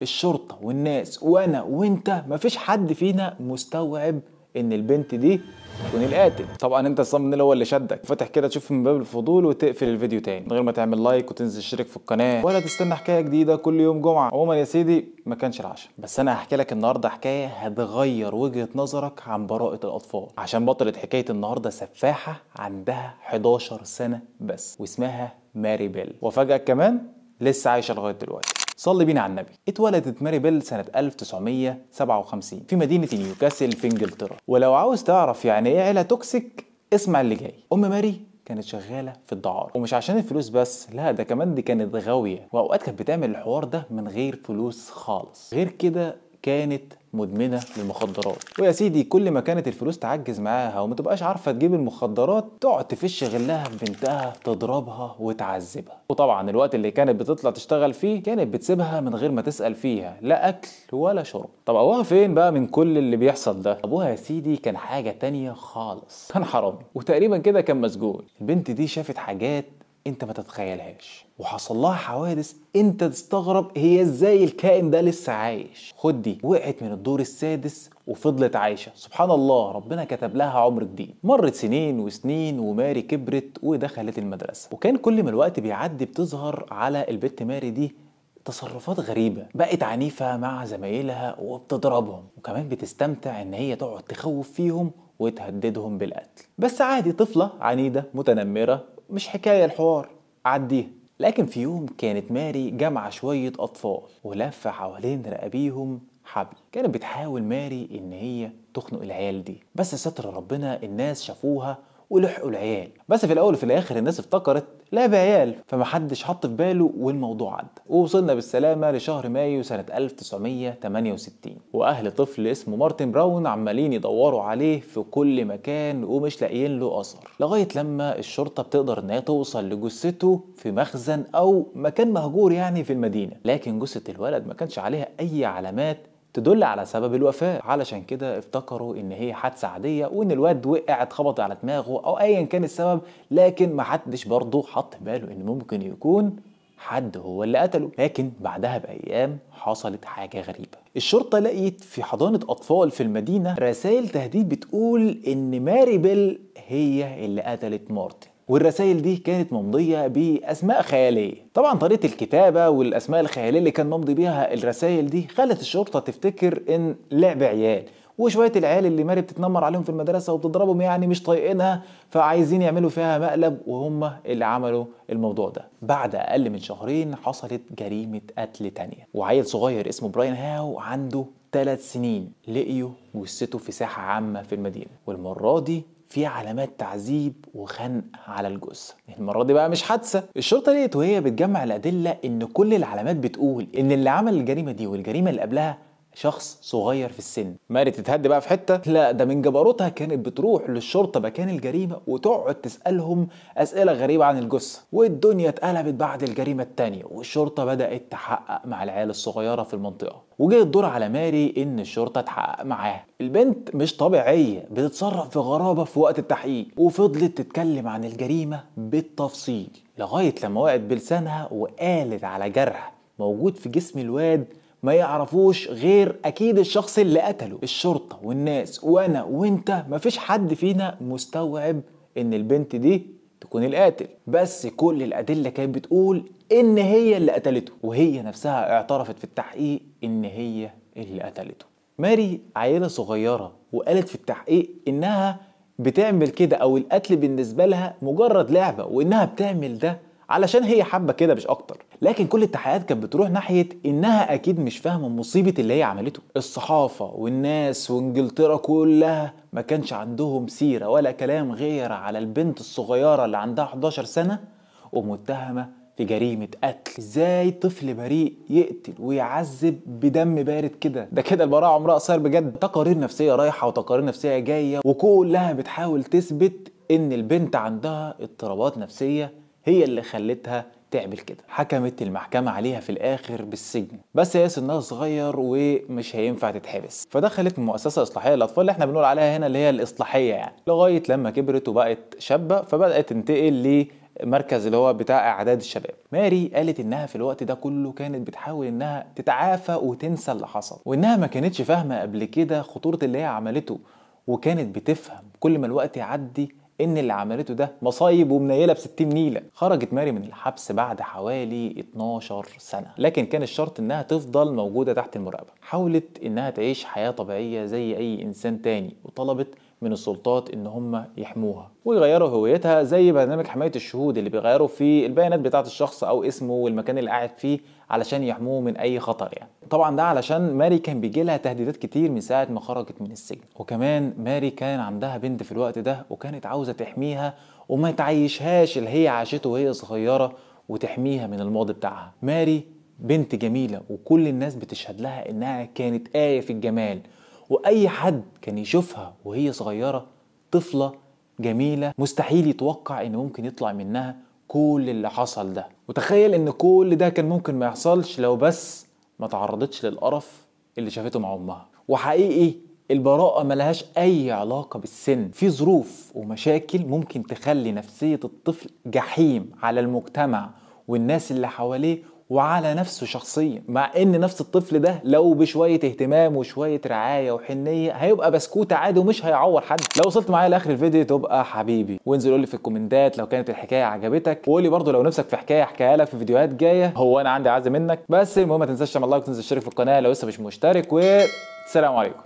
الشرطة والناس وانا وانت مفيش حد فينا مستوعب ان البنت دي تكون القاتل. طبعا انت الصمم هو اللي شدك فاتح كده تشوف من باب الفضول وتقفل الفيديو تاني من غير ما تعمل لايك وتنزل تشترك في القناه ولا تستنى حكايه جديده كل يوم جمعه. عموما يا سيدي ما كانش العشاء، بس انا هحكي لك النهارده حكايه هتغير وجهه نظرك عن براءه الاطفال، عشان بطلة حكايه النهارده سفاحه عندها 11 سنه بس واسمها ماري بيل، وفجاه كمان لسه عايشه لغايه دلوقتي. صلي بينا على النبي. اتولدت ماري بيل سنة 1957 في مدينة نيوكاسل في انجلترا، ولو عاوز تعرف يعني ايه عيلة توكسيك اسمع اللي جاي. ام ماري كانت شغالة في الدعارة، ومش عشان الفلوس بس، لا ده كمان دي كانت غاوية، واوقات كانت بتعمل الحوار ده من غير فلوس خالص. غير كده كانت مدمنة للمخدرات، ويا سيدي كل ما كانت الفلوس تعجز معاها وما تبقاش عارفة تجيب المخدرات تقعد تفش غلها ببنتها تضربها وتعذبها. وطبعا الوقت اللي كانت بتطلع تشتغل فيه كانت بتسيبها من غير ما تسأل فيها لا أكل ولا شرب. طب أبوها فين بقى من كل اللي بيحصل ده؟ أبوها يا سيدي كان حاجة تانية خالص، كان حرامي وتقريبا كده كان مسجون. البنت دي شافت حاجات انت ما تتخيلهاش، وحصل لها حوادث انت تستغرب هي ازاي الكائن ده لسه عايش. خد دي، وقعت من الدور السادس وفضلت عايشة. سبحان الله، ربنا كتب لها عمر جديد. مرت سنين وسنين وماري كبرت ودخلت المدرسة، وكان كل ما الوقت بيعدي بتظهر على البت ماري دي تصرفات غريبة، بقت عنيفة مع زمايلها وبتضربهم، وكمان بتستمتع ان هي تقعد تخوف فيهم وتهددهم بالقتل. بس عادي، طفلة عنيدة متنمرة، مش حكاية الحوار، عديها. لكن في يوم كانت ماري جمع شوية أطفال ولفة حوالين رقابيهم حبل. كانت بتحاول ماري إن هي تخنق العيال دي، بس ستر ربنا الناس شافوها ولحقوا العيال. بس في الأول وفي الآخر الناس افتكرت لعب عيال، فمحدش حط في باله والموضوع عدى. ووصلنا بالسلامة لشهر مايو سنة 1968، وأهل طفل اسمه مارتن براون عمالين يدوروا عليه في كل مكان ومش لاقيين له أثر، لغاية لما الشرطة بتقدر إنها توصل لجثته في مخزن أو مكان مهجور يعني في المدينة. لكن جثة الولد ما كانش عليها أي علامات تدل على سبب الوفاة، علشان كده افتكروا ان هي حادثة عادية وان الواد وقع اتخبط على دماغه او ايا كان السبب. لكن محدش برضه حط باله ان ممكن يكون حد هو اللي قتله. لكن بعدها بايام حصلت حاجة غريبة. الشرطة لقيت في حضانة اطفال في المدينة رسائل تهديد بتقول ان ماري بيل هي اللي قتلت مارتن، والرسائل دي كانت ممضية بأسماء خيالية. طبعا طريقة الكتابة والأسماء الخيالية اللي كان ممضي بيها الرسائل دي خلت الشرطة تفتكر إن لعب عيال، وشوية العيال اللي ماري بتتنمر عليهم في المدرسة وبتضربهم يعني مش طايقينها، فعايزين يعملوا فيها مقلب وهم اللي عملوا الموضوع ده. بعد أقل من شهرين حصلت جريمة قتل تانية، وعيل صغير اسمه براين هاو عنده 3 سنين لقيوا جثته في ساحة عامة في المدينة، والمرة دي في علامات تعذيب وخنق على الجثة. المرة دي بقى مش حادثة. الشرطة لقيت وهي بتجمع الأدلة إن كل العلامات بتقول إن اللي عمل الجريمة دي والجريمة اللي قبلها شخص صغير في السن. ماري تتهد بقى في حتة؟ لا، ده من جبروتها كانت بتروح للشرطة مكان الجريمة وتقعد تسألهم أسئلة غريبة عن الجثة. والدنيا اتقلبت بعد الجريمة التانية، والشرطة بدأت تحقق مع العيال الصغيرة في المنطقة. وجاء الدور على ماري إن الشرطة تحقق معاها. البنت مش طبيعية، بتتصرف في غرابة في وقت التحقيق، وفضلت تتكلم عن الجريمة بالتفصيل لغاية لما وقعت بلسانها وقالت على جرح موجود في جسم الواد ما يعرفوش غير اكيد الشخص اللي قتله. الشرطة والناس وانا وانت مفيش حد فينا مستوعب ان البنت دي تكون القاتل، بس كل الادلة كانت بتقول ان هي اللي قتلته، وهي نفسها اعترفت في التحقيق ان هي اللي قتلته. ماري عيلة صغيرة وقالت في التحقيق انها بتعمل كده او القتل بالنسبة لها مجرد لعبة، وانها بتعمل ده علشان هي حابة كده مش اكتر. لكن كل التحقيقات كانت بتروح ناحية انها اكيد مش فاهمة مصيبة اللي هي عملته. الصحافة والناس وانجلترا كلها ما كانش عندهم سيرة ولا كلام غير على البنت الصغيرة اللي عندها 11 سنة ومتهمة في جريمة قتل. ازاي طفل بريء يقتل ويعذب بدم بارد كده؟ ده كده البراءة عمرها قصير بجد. تقارير نفسية رايحة وتقارير نفسية جاية، وكلها بتحاول تثبت ان البنت عندها اضطرابات نفسية هي اللي خلتها تعمل كده. حكمت المحكمة عليها في الآخر بالسجن، بس هي سنها صغير ومش هينفع تتحبس، فدخلت مؤسسة إصلاحية للأطفال اللي احنا بنقول عليها هنا اللي هي الإصلاحية يعني، لغاية لما كبرت وبقت شابة فبدأت تنتقل مركز اللي هو بتاع اعداد الشباب. ماري قالت انها في الوقت ده كله كانت بتحاول انها تتعافى وتنسى اللي حصل، وانها ما كانتش فاهمه قبل كده خطوره اللي هي عملته، وكانت بتفهم كل ما الوقت يعدي ان اللي عملته ده مصايب ومنيله ب60 نيله. خرجت ماري من الحبس بعد حوالي 12 سنه، لكن كان الشرط انها تفضل موجوده تحت المراقبه. حاولت انها تعيش حياه طبيعيه زي اي انسان تاني، وطلبت من السلطات ان هم يحموها ويغيروا هويتها زي برنامج حمايه الشهود اللي بيغيروا فيه البيانات بتاعه الشخص او اسمه والمكان اللي قاعد فيه علشان يحموه من اي خطر يعني. طبعا ده علشان ماري كان بيجي لها تهديدات كتير من ساعه ما خرجت من السجن، وكمان ماري كان عندها بنت في الوقت ده وكانت عاوزه تحميها وما تعيشهاش اللي هي عاشته وهي صغيره، وتحميها من الماضي بتاعها. ماري بنت جميله وكل الناس بتشهد لها انها كانت آية في الجمال، واي حد كان يشوفها وهي صغيرة طفلة جميلة مستحيل يتوقع ان ممكن يطلع منها كل اللي حصل ده. وتخيل ان كل ده كان ممكن ما يحصلش لو بس ما تعرضتش للقرف اللي شافته مع امها. وحقيقي البراءة ملهاش اي علاقة بالسن، في ظروف ومشاكل ممكن تخلي نفسية الطفل جحيم على المجتمع والناس اللي حواليه وعلى نفسه شخصيا، مع ان نفس الطفل ده لو بشوية اهتمام وشوية رعاية وحنية هيبقى بسكوت عادي ومش هيعور حد. لو وصلت معايا لاخر الفيديو تبقى حبيبي، وانزل قول لي في الكومنتات لو كانت الحكاية عجبتك، وقول لي برضو لو نفسك في حكاية احكيها لك في فيديوهات جاية. هو انا عندي عزة منك بس. المهم ما تنساش تعمل لايك وتنزل تشترك في القناة لو لسه مش مشترك، والسلام عليكم.